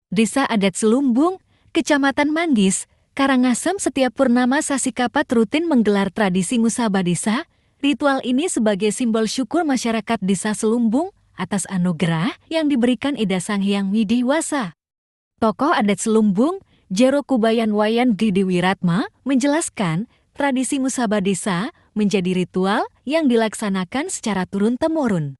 Desa Adat Selumbung, Kecamatan Manggis, Karangasem setiap purnama Sasi Kapat rutin menggelar tradisi musabah desa. Ritual ini sebagai simbol syukur masyarakat desa Selumbung atas anugerah yang diberikan Ida Sang Hyang Widiwasa. Tokoh adat Selumbung, Jero Kubayan Wayan Gidi Wiratma, menjelaskan tradisi musabah desa menjadi ritual yang dilaksanakan secara turun-temurun.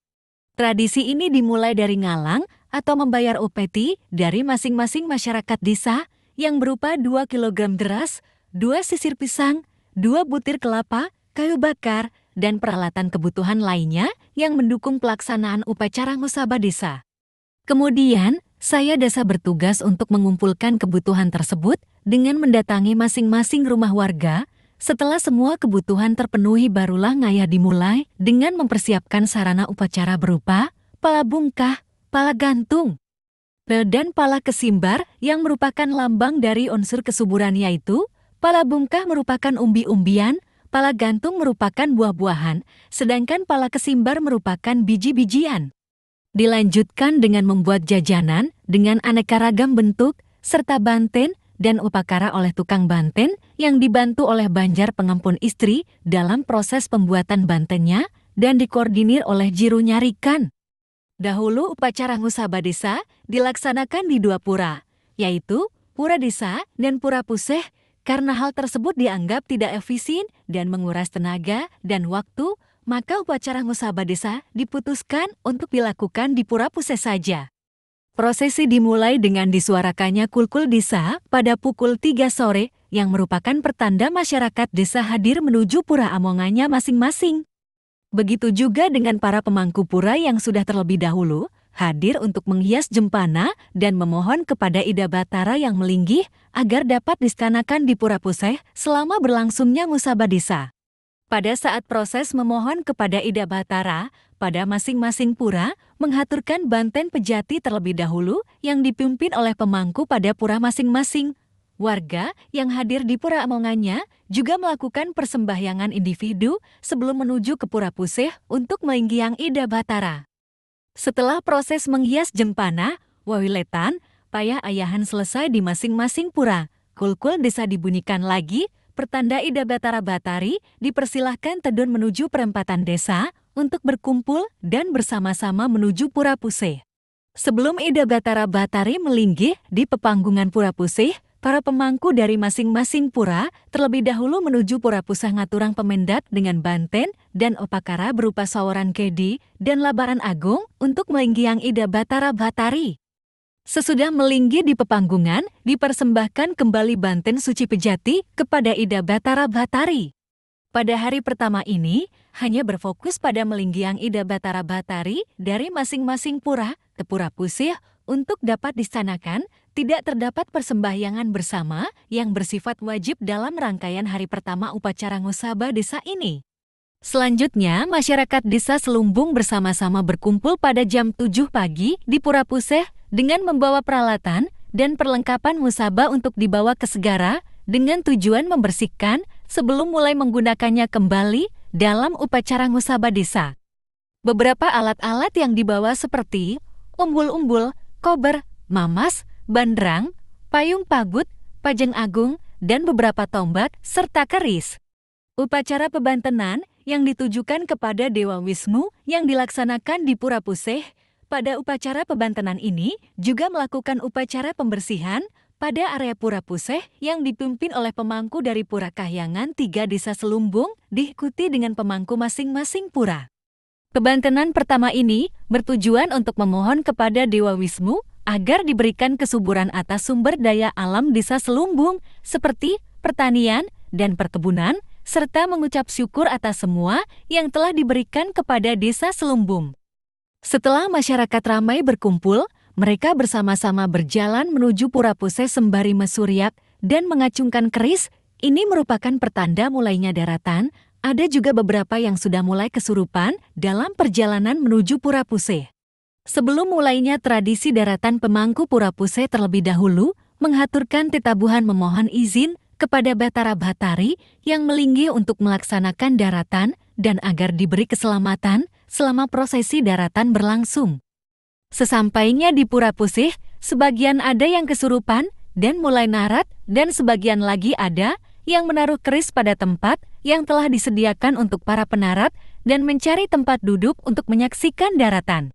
Tradisi ini dimulai dari ngalang atau membayar upeti dari masing-masing masyarakat desa yang berupa 2 kilogram beras, 2 sisir pisang, 2 butir kelapa, kayu bakar, dan peralatan kebutuhan lainnya yang mendukung pelaksanaan upacara musabah desa. Kemudian, saya desa bertugas untuk mengumpulkan kebutuhan tersebut dengan mendatangi masing-masing rumah warga. Setelah semua kebutuhan terpenuhi barulah ngayah dimulai dengan mempersiapkan sarana upacara berupa pala bungkah, pala gantung, dan pala kesimbar yang merupakan lambang dari unsur kesuburan yaitu pala bungkah merupakan umbi-umbian, pala gantung merupakan buah-buahan, sedangkan pala kesimbar merupakan biji-bijian. Dilanjutkan dengan membuat jajanan dengan aneka ragam bentuk, serta banten dan upakara oleh tukang banten yang dibantu oleh banjar pengampun istri dalam proses pembuatan bantennya dan dikoordinir oleh Jiru Nyarikan. Dahulu upacara musabah desa dilaksanakan di 2 pura, yaitu Pura Desa dan Pura Puseh, karena hal tersebut dianggap tidak efisien dan menguras tenaga dan waktu, maka upacara musabah desa diputuskan untuk dilakukan di Pura Puseh saja. Prosesi dimulai dengan disuarakannya kulkul desa pada pukul 3 sore yang merupakan pertanda masyarakat desa hadir menuju pura amongannya masing-masing. Begitu juga dengan para pemangku pura yang sudah terlebih dahulu hadir untuk menghias jempana dan memohon kepada Ida Batara yang melinggih agar dapat distanakan di Pura Puseh selama berlangsungnya musabah desa. Pada saat proses memohon kepada Ida Batara, pada masing-masing pura menghaturkan banten pejati terlebih dahulu yang dipimpin oleh pemangku pada pura masing-masing. Warga yang hadir di pura amongannya juga melakukan persembahyangan individu sebelum menuju ke Pura Puseh untuk melinggiang Ida Batara. Setelah proses menghias jempana, wawiletan, payah ayahan selesai di masing-masing pura, kulkul desa dibunyikan lagi. Pertanda Ida Batara Batari dipersilahkan tedun menuju perempatan desa untuk berkumpul dan bersama-sama menuju Pura Puseh. Sebelum Ida Batara Batari melinggih di pepanggungan Pura Puseh, para pemangku dari masing-masing pura terlebih dahulu menuju Pura Puseh ngaturang pemendat dengan banten dan opakara berupa sawaran kedi dan labaran agung untuk melinggiang Ida Batara Batari. Sesudah melinggi di pepanggungan, dipersembahkan kembali banten suci pejati kepada Ida Batara Batari. Pada hari pertama ini, hanya berfokus pada melinggiang Ida Batara Batari dari masing-masing pura ke Pura Puseh untuk dapat distanakan, tidak terdapat persembahyangan bersama yang bersifat wajib dalam rangkaian hari pertama upacara musabah desa ini. Selanjutnya, masyarakat desa Selumbung bersama-sama berkumpul pada jam 7 pagi di Pura Puseh dengan membawa peralatan dan perlengkapan musabah untuk dibawa ke segara dengan tujuan membersihkan sebelum mulai menggunakannya kembali dalam upacara musabah desa. Beberapa alat-alat yang dibawa seperti umbul-umbul, kober, mamas, bandrang, payung pagut, pajeng agung, dan beberapa tombak serta keris. Upacara pebantenan yang ditujukan kepada Dewa Wisnu yang dilaksanakan di Pura Puseh. Pada upacara pebantenan ini juga melakukan upacara pembersihan pada area Pura Puseh yang dipimpin oleh pemangku dari Pura Kahyangan 3 Desa Selumbung diikuti dengan pemangku masing-masing pura. Pebantenan pertama ini bertujuan untuk memohon kepada Dewa Wisnu agar diberikan kesuburan atas sumber daya alam Desa Selumbung seperti pertanian dan perkebunan serta mengucap syukur atas semua yang telah diberikan kepada Desa Selumbung. Setelah masyarakat ramai berkumpul, mereka bersama-sama berjalan menuju Pura Puseh sembari mesuriak dan mengacungkan keris. Ini merupakan pertanda mulainya daratan. Ada juga beberapa yang sudah mulai kesurupan dalam perjalanan menuju Pura Puseh. Sebelum mulainya tradisi daratan, pemangku Pura Puseh terlebih dahulu menghaturkan tetabuhan memohon izin kepada Batara Batari yang melinggih untuk melaksanakan daratan dan agar diberi keselamatan selama prosesi daratan berlangsung. Sesampainya di Pura Puseh, Sebagian ada yang kesurupan dan mulai narat, dan sebagian lagi ada yang menaruh keris pada tempat yang telah disediakan untuk para penarat dan mencari tempat duduk untuk menyaksikan daratan.